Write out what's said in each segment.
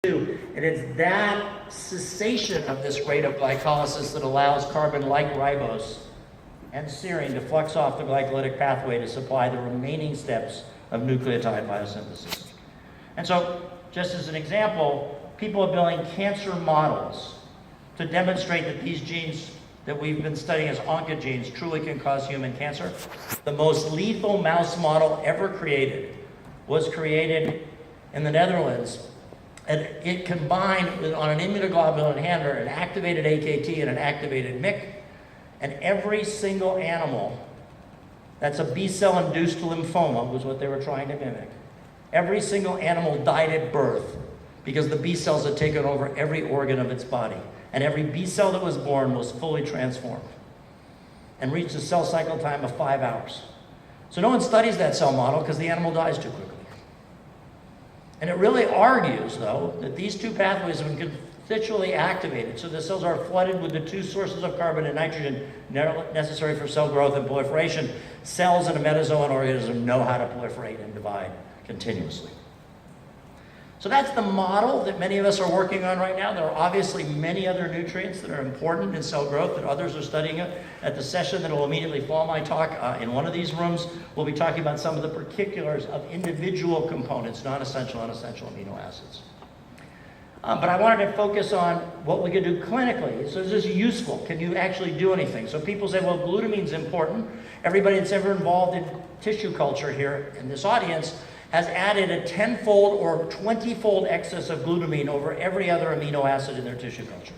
And it's that cessation of this rate of glycolysis that allows carbon like ribose and serine to flux off the glycolytic pathway to supply the remaining steps of nucleotide biosynthesis. And so, just as an example, people are building cancer models to demonstrate that these genes that we've been studying as oncogenes truly can cause human cancer. The most lethal mouse model ever created was created in the Netherlands. And it combined on an immunoglobulin inhibitor an activated AKT and an activated MYC. And every single animal, that's a B-cell induced lymphoma, was what they were trying to mimic. Every single animal died at birth because the B cells had taken over every organ of its body. And every B cell that was born was fully transformed and reached a cell cycle time of 5 hours. So no one studies that cell model because the animal dies too quickly. And it really argues, though, that these two pathways have been constitutively activated, so the cells are flooded with the two sources of carbon and nitrogen necessary for cell growth and proliferation. Cells in a metazoan organism know how to proliferate and divide continuously. So that's the model that many of us are working on right now. There are obviously many other nutrients that are important in cell growth that others are studying. At the session that will immediately follow my talk, in one of these rooms, we'll be talking about some of the particulars of individual components, non-essential and essential amino acids. But I wanted to focus on what we can do clinically. So is this useful? Can you actually do anything? So people say, well, glutamine's important. Everybody that's ever involved in tissue culture here in this audience has added a 10-fold or 20-fold excess of glutamine over every other amino acid in their tissue culture.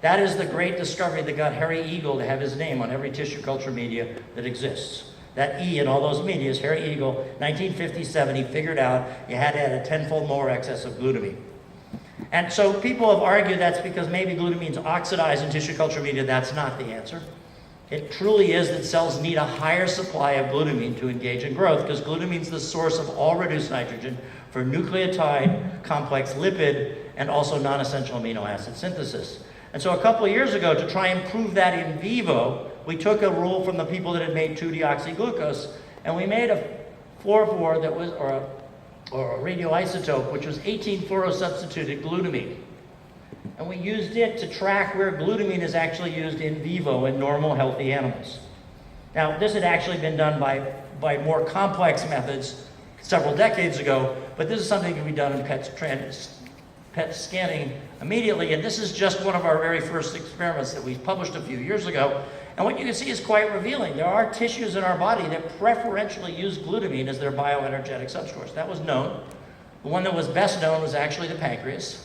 That is the great discovery that got Harry Eagle to have his name on every tissue culture media that exists. That E in all those media is Harry Eagle, 1957, he figured out you had to add a 10-fold more excess of glutamine. And so people have argued that's because maybe glutamine's oxidized in tissue culture media. That's not the answer. It truly is that cells need a higher supply of glutamine to engage in growth, because glutamine is the source of all reduced nitrogen for nucleotide, complex lipid, and also non-essential amino acid synthesis. And so a couple of years ago, to try and prove that in vivo, we took a rule from the people that had made 2-deoxyglucose, and we made a fluorophore that was, or a radioisotope, which was 18-fluorosubstituted glutamine. And we used it to track where glutamine is actually used in vivo in normal, healthy animals. Now, this had actually been done by more complex methods several decades ago, but this is something that can be done in PET scanning immediately, and this is just one of our very first experiments that we published a few years ago. And what you can see is quite revealing. There are tissues in our body that preferentially use glutamine as their bioenergetic subsource. That was known. The one that was best known was actually the pancreas.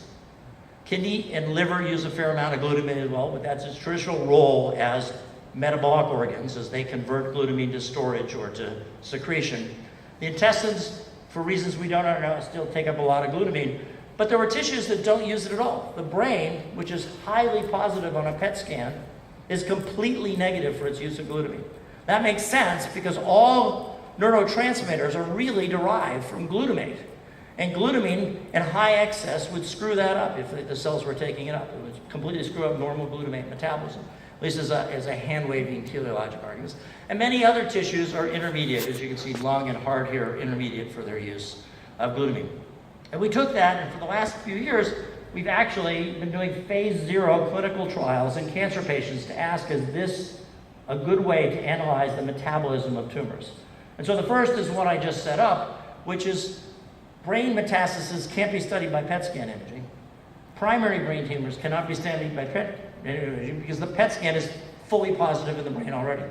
Kidney and liver use a fair amount of glutamine as well, but that's its traditional role as metabolic organs as they convert glutamine to storage or to secretion. The intestines, for reasons we don't know, still take up a lot of glutamine, but there were tissues that don't use it at all. The brain, which is highly positive on a PET scan, is completely negative for its use of glutamine. That makes sense because all neurotransmitters are really derived from glutamate. And glutamine in high excess would screw that up if the cells were taking it up. It would completely screw up normal glutamate metabolism, at least as a hand-waving teleologic argument. And many other tissues are intermediate. As you can see, lung and heart here are intermediate for their use of glutamine. And we took that, and for the last few years, we've actually been doing phase 0 clinical trials in cancer patients to ask, is this a good way to analyze the metabolism of tumors? And so the first is what I just set up, which is brain metastases can't be studied by PET scan imaging. Primary brain tumors cannot be studied by PET imaging because the PET scan is fully positive in the brain already.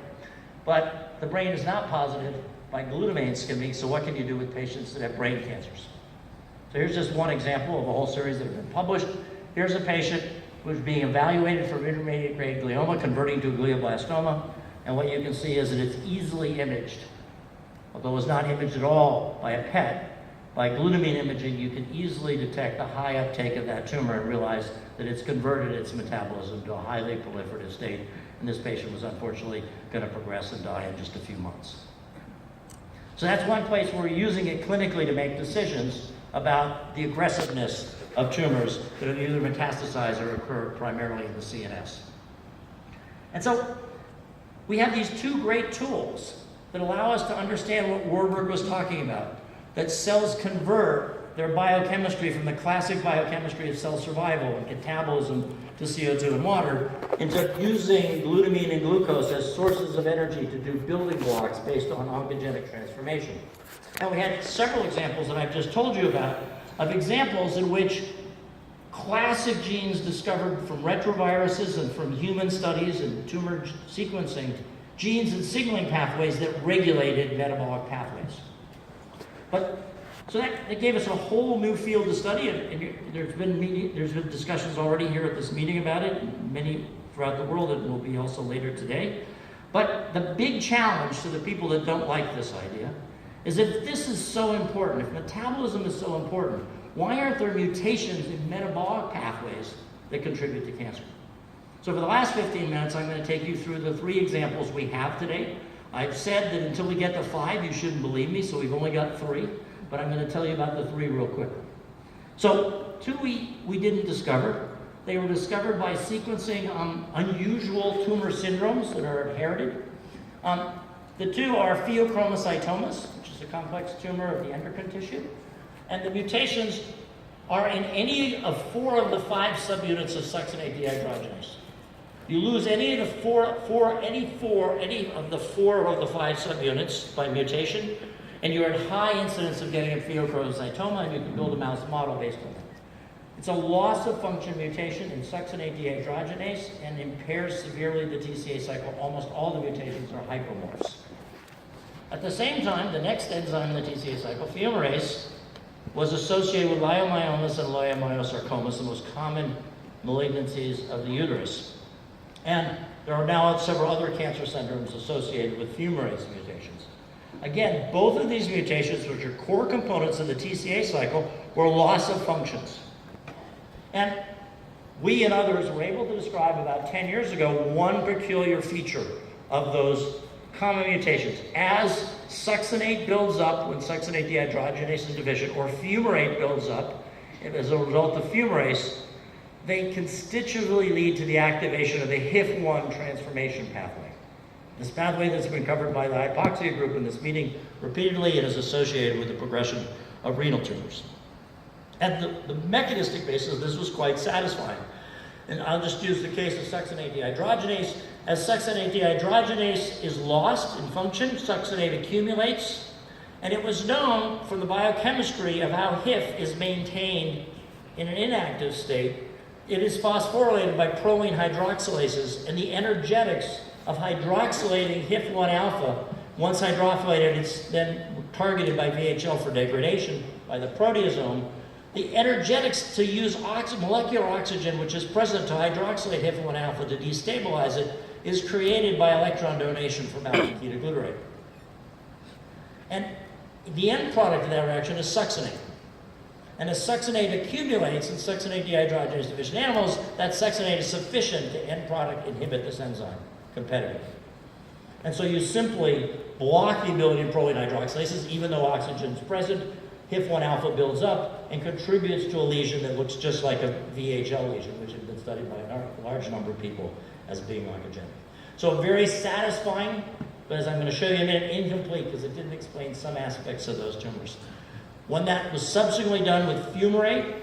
But the brain is not positive by glutamine skimming, so what can you do with patients that have brain cancers? So here's just one example of a whole series that have been published. Here's a patient who's being evaluated for intermediate grade glioma converting to a glioblastoma, and what you can see is that it's easily imaged. Although it's not imaged at all by a PET, by glutamine imaging, you can easily detect the high uptake of that tumor and realize that it's converted its metabolism to a highly proliferative state, and this patient was unfortunately going to progress and die in just a few months. So that's one place where we're using it clinically to make decisions about the aggressiveness of tumors that are either metastasize or occur primarily in the CNS. And so we have these two great tools that allow us to understand what Warburg was talking about, that cells convert their biochemistry from the classic biochemistry of cell survival and catabolism to CO2 and water into using glutamine and glucose as sources of energy to do building blocks based on oncogenic transformation. And we had several examples that I've just told you about of examples in which classic genes discovered from retroviruses and from human studies and tumor sequencing, genes and signaling pathways that regulated metabolic pathways. So that gave us a whole new field to study, and there's been discussions already here at this meeting about it, and many throughout the world, and will be also later today. But the big challenge to the people that don't like this idea is if this is so important, if metabolism is so important, why aren't there mutations in metabolic pathways that contribute to cancer? So for the last 15 minutes, I'm going to take you through the 3 examples we have today. I've said that until we get to 5, you shouldn't believe me, so we've only got 3. But I'm going to tell you about the 3 real quickly. So 2 we didn't discover. They were discovered by sequencing unusual tumor syndromes that are inherited. The 2 are pheochromocytomas, which is a complex tumor of the endocrine tissue. And the mutations are in any of 4 of the 5 subunits of succinate dehydrogenase. You lose any of the 4 of the 5 subunits by mutation, and you're at high incidence of getting a pheochromocytoma, and you can build a mouse model based on that. It's a loss of function mutation in succinate dehydrogenase and impairs severely the TCA cycle. Almost all the mutations are hypomorphs. At the same time, the next enzyme in the TCA cycle, fumarase, was associated with leiomyomas and leiomyosarcomas, the most common malignancies of the uterus. And there are now several other cancer syndromes associated with fumarase mutations. Again, both of these mutations, which are core components of the TCA cycle, were loss of functions. And we and others were able to describe about 10 years ago one peculiar feature of those common mutations. As succinate builds up when succinate dehydrogenase is deficient, or fumarate builds up as a result of fumarase, they constitutively lead to the activation of the HIF1 transformation pathway. This pathway that's been covered by the hypoxia group in this meeting repeatedly and is associated with the progression of renal tumors. And the mechanistic basis of this was quite satisfying. And I'll just use the case of succinate dehydrogenase. As succinate dehydrogenase is lost in function, succinate accumulates, and it was known from the biochemistry of how HIF is maintained in an inactive state. It is phosphorylated by proline hydroxylases, and the energetics of hydroxylating HIF1 alpha, once hydroxylated, it's then targeted by VHL for degradation by the proteasome. The energetics to use molecular oxygen, which is present to hydroxylate HIF1 alpha to destabilize it, is created by electron donation from alpha-ketoglutarate. And the end product of that reaction is succinate. And as succinate accumulates in succinate dehydrogenase deficient animals, that succinate is sufficient to end product inhibit this enzyme competitively. And so you simply block the ability of proline hydroxylases, even though oxygen is present. HIF1 alpha builds up and contributes to a lesion that looks just like a VHL lesion, which has been studied by a large number of people as being oncogenic. So very satisfying, but as I'm going to show you in a minute, incomplete because it didn't explain some aspects of those tumors. When that was subsequently done with fumarate,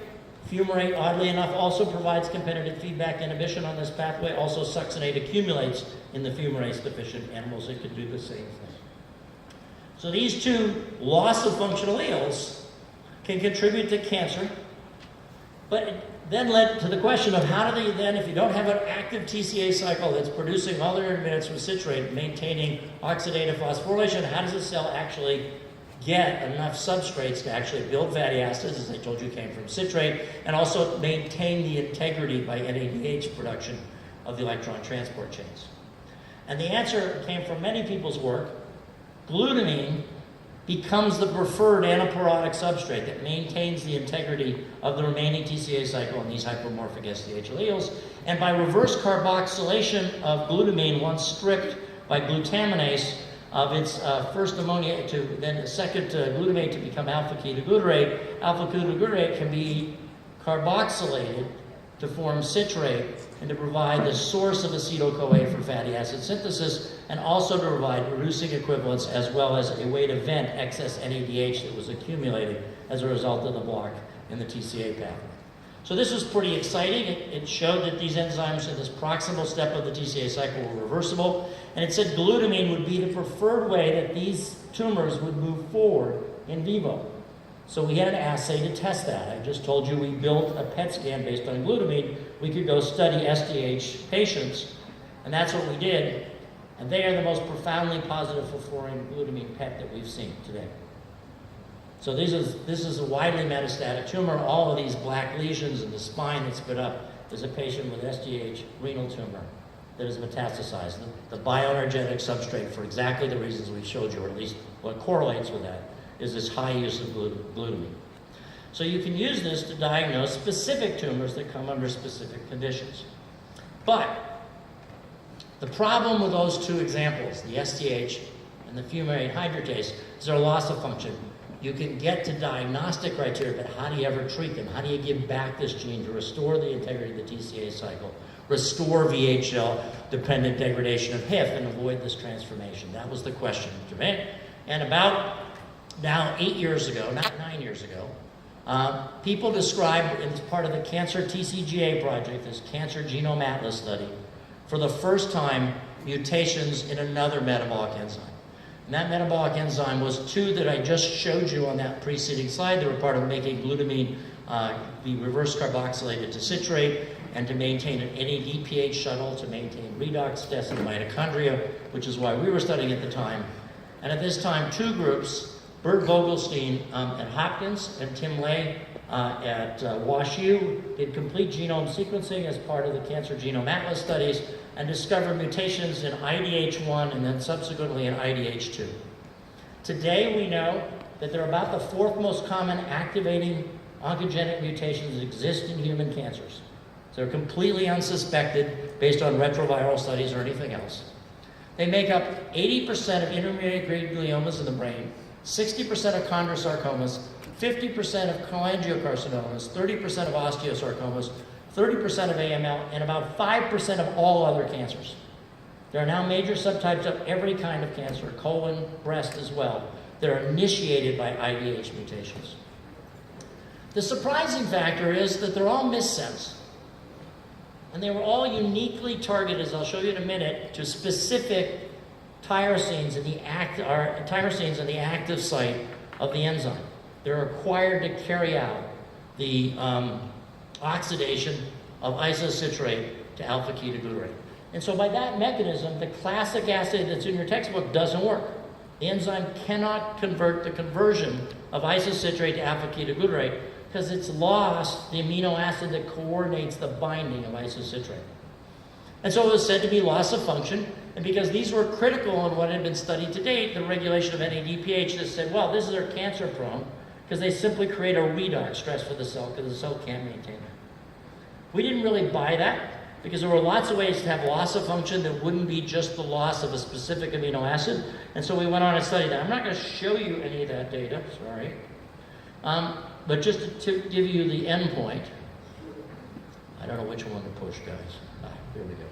fumarate, oddly enough, also provides competitive feedback inhibition on this pathway. Also, succinate accumulates in the fumarase-deficient animals. It could do the same thing. So these 2 loss of function alleles can contribute to cancer, but it then led to the question of how do they then, if you don't have an active TCA cycle that's producing all their intermediates from citrate, maintaining oxidative phosphorylation, how does the cell actually get enough substrates to actually build fatty acids, as I told you came from citrate, and also maintain the integrity by NADH production of the electron transport chains? And the answer came from many people's work. Glutamine becomes the preferred anaporotic substrate that maintains the integrity of the remaining TCA cycle in these hypermorphic SDH alleles. And by reverse carboxylation of glutamine, once stripped by glutaminase of its first ammonia to then the second glutamate to become alpha-ketoglutarate can be carboxylated to form citrate and to provide the source of acetyl-CoA for fatty acid synthesis, and also to provide reducing equivalents as well as a way to vent excess NADH that was accumulated as a result of the block in the TCA pathway. So this was pretty exciting. It showed that these enzymes in this proximal step of the TCA cycle were reversible, and it said glutamine would be the preferred way that these tumors would move forward in vivo. So we had an assay to test that. I just told you we built a PET scan based on glutamine. We could go study SDH patients, and that's what we did. And they are the most profoundly positive for fluorine glutamine PET that we've seen today. So this is a widely metastatic tumor. All of these black lesions in the spine that's split up is a patient with SDH renal tumor that is metastasized. The bioenergetic substrate, for exactly the reasons we showed you, or at least what correlates with that, is this high use of glutamine. So you can use this to diagnose specific tumors that come under specific conditions. But the problem with those two examples, the SDH and the fumarate hydratase, is their loss of function. You can get to diagnostic criteria, but how do you ever treat them? How do you give back this gene to restore the integrity of the TCA cycle, restore VHL-dependent degradation of HIF, and avoid this transformation? That was the question, right? And about now 8 years ago, not 9 years ago, people described, as part of the Cancer TCGA project, this Cancer Genome Atlas study, for the first time, mutations in another metabolic enzyme. And that metabolic enzyme was two that I just showed you on that preceding slide. They were part of making glutamine be reverse carboxylated to citrate and to maintain an NADPH shuttle to maintain redox tests in the mitochondria, which is why we were studying at the time. And at this time, two groups, Bert Vogelstein at Hopkins and Tim Lay at WashU, did complete genome sequencing as part of the Cancer Genome Atlas studies and discovered mutations in IDH1 and then subsequently in IDH2. Today we know that they're about the fourth most common activating oncogenic mutations that exist in human cancers. So they're completely unsuspected based on retroviral studies or anything else. They make up 80% of intermediate-grade gliomas in the brain, 60% of chondrosarcomas, 50% of cholangiocarcinomas, 30% of osteosarcomas, 30% of AML, and about 5% of all other cancers. There are now major subtypes of every kind of cancer, colon, breast as well, that are initiated by IDH mutations. The surprising factor is that they're all missense. And they were all uniquely targeted, as I'll show you in a minute, to specific tyrosines in the active site of the enzyme. They're required to carry out the oxidation of isocitrate to alpha-ketoglutarate. And so by that mechanism, the classic assay that's in your textbook doesn't work. The enzyme cannot convert the conversion of isocitrate to alpha-ketoglutarate because it's lost the amino acid that coordinates the binding of isocitrate. And so it was said to be loss of function, and because these were critical in what had been studied to date, the regulation of NADPH just said, well, this is their cancer prone, because they simply create a redox stress for the cell because the cell can't maintain it. We didn't really buy that because there were lots of ways to have loss of function that wouldn't be just the loss of a specific amino acid, and so we went on and studied that. I'm not going to show you any of that data, sorry, but just to give you the end point. I don't know which one to push, guys. Here we go.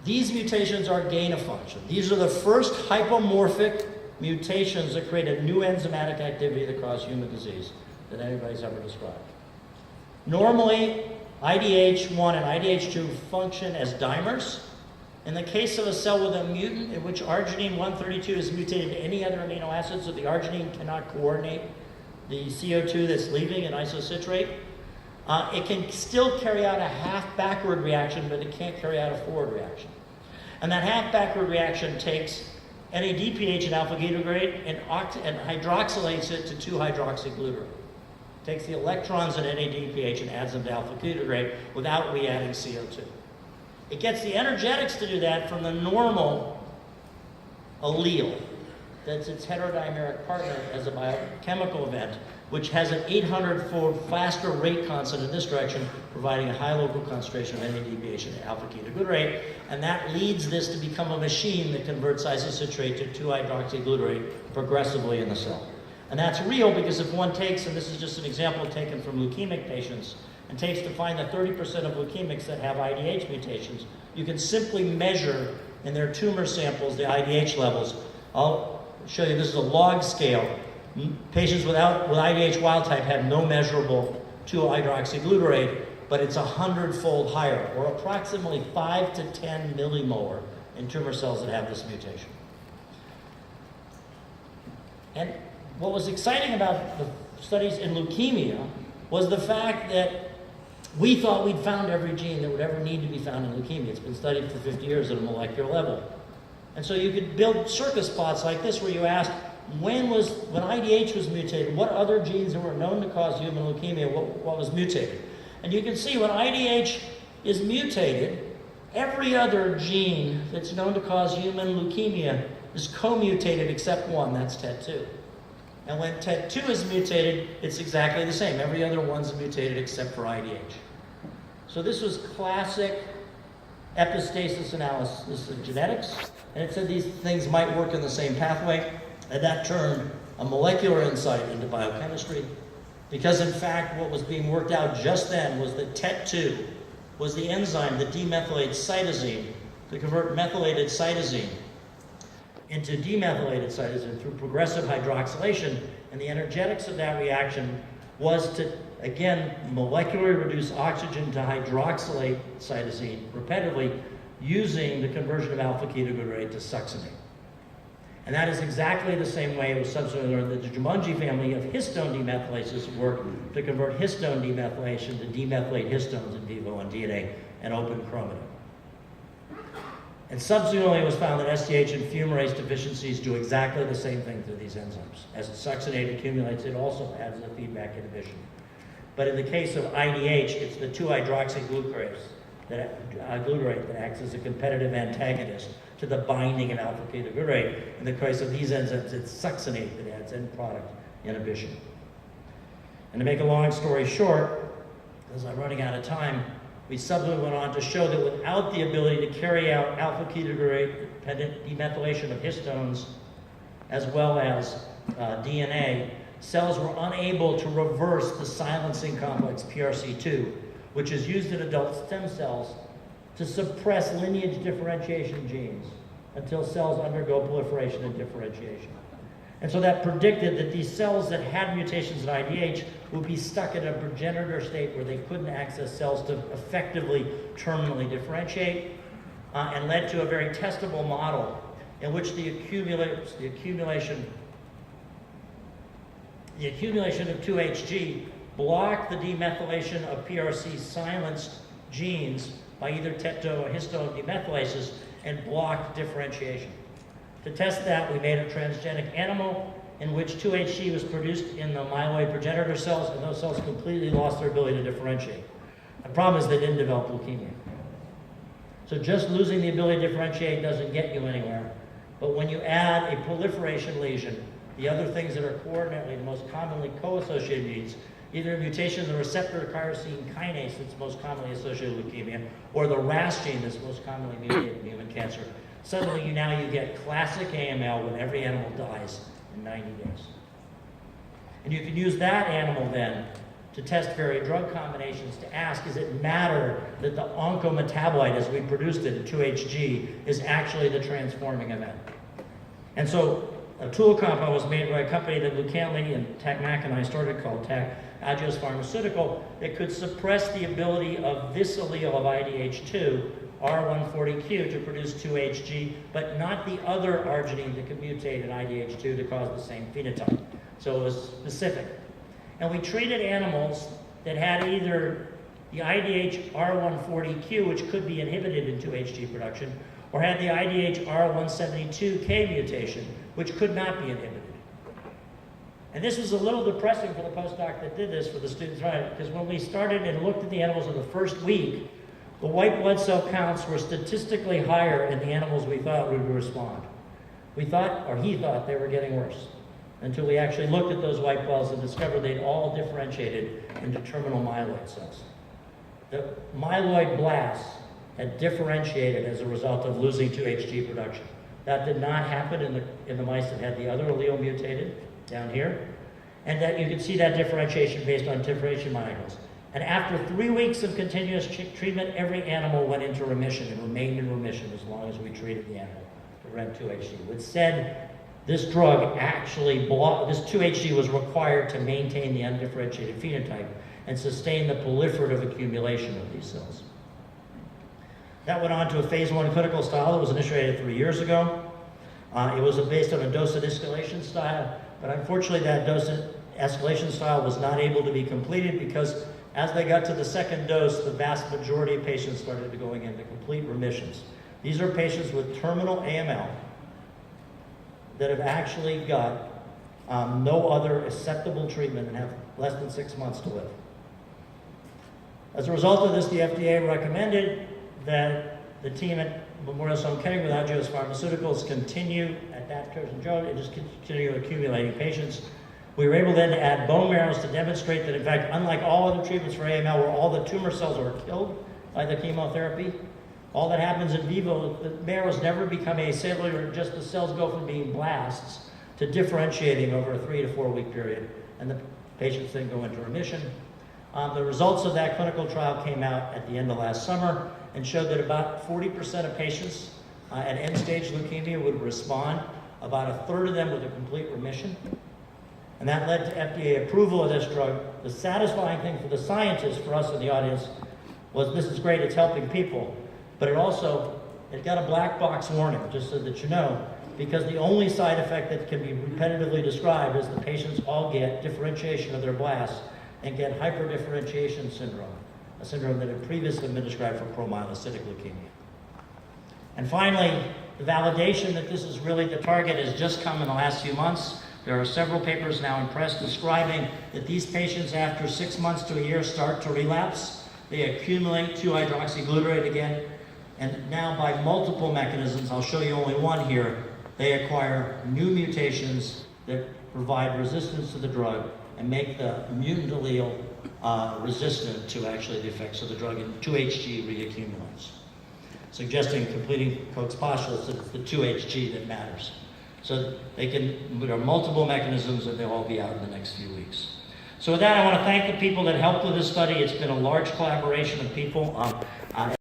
These mutations are gain of function. These are the first hypomorphic mutations that create a new enzymatic activity that cause human disease that anybody's ever described. Normally, IDH1 and IDH2 function as dimers. In the case of a cell with a mutant in which arginine 132 is mutated to any other amino acid, so the arginine cannot coordinate the CO2 that's leaving in isocitrate, it can still carry out a half-backward reaction, but it can't carry out a forward reaction. And that half-backward reaction takes NADPH and alpha-ketoglutarate and hydroxylates it to 2-hydroxyglutarate. Takes the electrons in NADPH and adds them to alpha-ketoglutarate without re-adding CO2. It gets the energetics to do that from the normal allele. That's its heterodimeric partner as a biochemical event, which has an 800-fold faster rate constant in this direction, providing a high local concentration of NADPH and alpha-ketoglutarate, and that leads this to become a machine that converts isocitrate to 2-hydroxyglutarate progressively in the cell. And that's real because if one takes, and this is just an example taken from leukemic patients, and takes to find the 30% of leukemics that have IDH mutations, you can simply measure in their tumor samples the IDH levels. I'll show you, this is a log scale, Patients with IDH wild type have no measurable 2-hydroxyglutarate, but it's 100-fold higher, or approximately 5 to 10 millimolar in tumor cells that have this mutation. And what was exciting about the studies in leukemia was the fact that we thought we'd found every gene that would ever need to be found in leukemia. It's been studied for 50 years at a molecular level. And so you could build circus plots like this where you ask, when IDH was mutated, what other genes that were known to cause human leukemia, what was mutated? And you can see when IDH is mutated, every other gene that's known to cause human leukemia is co-mutated except one, that's TET2. And when TET2 is mutated, it's exactly the same. Every other one's mutated except for IDH. So this was classic epistasis analysis of genetics, and it said these things might work in the same pathway, and that turned a molecular insight into biochemistry, because in fact what was being worked out just then was that TET2 was the enzyme that demethylates cytosine to convert methylated cytosine into demethylated cytosine through progressive hydroxylation, and the energetics of that reaction was to, again, molecularly reduce oxygen to hydroxylate cytosine repetitively using the conversion of alpha-ketoglutarate to succinate. And that is exactly the same way it was subsequently learned that the Jumonji family of histone demethylases work to convert histone demethylation to demethylate histones in vivo on DNA and open chromatin. And subsequently it was found that SDH and fumarase deficiencies do exactly the same thing to these enzymes. As succinate accumulates, it also adds a feedback inhibition. But in the case of IDH, it's the 2-hydroxyglutarate that acts as a competitive antagonist to the binding of alpha-ketoglutarate. In the case of these enzymes, it's succinate that adds end product inhibition. And to make a long story short, as I'm running out of time, we subsequently went on to show that without the ability to carry out alpha-ketoglutarate-dependent demethylation of histones, as well as DNA, cells were unable to reverse the silencing complex PRC2, which is used in adult stem cells to suppress lineage differentiation genes until cells undergo proliferation and differentiation. And so that predicted that these cells that had mutations in IDH would be stuck in a progenitor state where they couldn't access cells to effectively terminally differentiate, and led to a very testable model in which the accumulation of 2-HG blocked the demethylation of PRC silenced genes by either TET2 or histone demethylases and blocked differentiation. To test that, we made a transgenic animal in which 2-HG was produced in the myeloid progenitor cells, and those cells completely lost their ability to differentiate. The problem is they didn't develop leukemia. So just losing the ability to differentiate doesn't get you anywhere. But when you add a proliferation lesion, the other things that are coordinately the most commonly co-associated genes, either a mutation in the receptor tyrosine kinase that's most commonly associated with leukemia, or the RAS gene that's most commonly mutated in human cancer, suddenly you get classic AML when every animal dies in 90 days. And you can use that animal then to test various drug combinations to ask, does it matter that the oncometabolite, as we produced it, 2-HG, is actually the transforming event? And so a tool compound was made by a company that Lucan Lady and Tak Mak and I started called Agios Pharmaceutical that could suppress the ability of this allele of IDH2, R140Q, to produce 2-HG, but not the other arginine that could mutate in IDH2 to cause the same phenotype. So it was specific. And we treated animals that had either the IDH R140Q, which could be inhibited in 2-HG production, or had the IDH R172K mutation, which could not be inhibited. And this was a little depressing for the postdoc that did this for the students, right? Because when we started and looked at the animals in the first week, the white blood cell counts were statistically higher in the animals we thought would respond. We thought, or he thought, they were getting worse, until we actually looked at those white cells and discovered they'd all differentiated into terminal myeloid cells. The myeloid blasts had differentiated as a result of losing 2-HG production. That did not happen in the mice that had the other allele mutated down here, and that you can see that differentiation based on differentiation molecules. And after 3 weeks of continuous treatment, every animal went into remission and remained in remission as long as we treated the animal to prevent 2-HG, which said this drug actually this 2-HG was required to maintain the undifferentiated phenotype and sustain the proliferative accumulation of these cells. That went on to a phase 1 clinical trial that was initiated 3 years ago. It was based on a dose escalation style, but unfortunately that dose escalation style was not able to be completed because as they got to the second dose, the vast majority of patients started going into complete remissions. These are patients with terminal AML that have actually got no other acceptable treatment and have less than 6 months to live. As a result of this, the FDA recommended that the team at Memorial Sloan Kettering with Agios Pharmaceuticals continue at that and just continue accumulating patients. We were able then to add bone marrows to demonstrate that, in fact, unlike all other treatments for AML where all the tumor cells are killed by the chemotherapy, all that happens in vivo, the marrows never become acellular, just the cells go from being blasts to differentiating over a 3 to 4 week period, and the patients then go into remission. The results of that clinical trial came out at the end of last summer and showed that about 40% of patients at end-stage leukemia would respond, about a third of them with a complete remission. And that led to FDA approval of this drug. The satisfying thing for the scientists, for us in the audience, was this is great, it's helping people, but it got a black box warning, just so that you know, because the only side effect that can be repetitively described is the patients all get differentiation of their blasts and get hyperdifferentiation syndrome, a syndrome that had previously been described for promyelocytic leukemia. And finally, the validation that this is really the target has just come in the last few months. There are several papers now in press describing that these patients after 6 months to a year start to relapse. They accumulate 2-hydroxyglutarate again, and now by multiple mechanisms, I'll show you only one here, they acquire new mutations that provide resistance to the drug and make the mutant allele resistant to actually the effects of the drug, and 2-HG reaccumulates, suggesting completing Koch's postulates that it's the 2-HG that matters. So there are multiple mechanisms and they'll all be out in the next few weeks. So with that, I want to thank the people that helped with this study. It's been a large collaboration of people.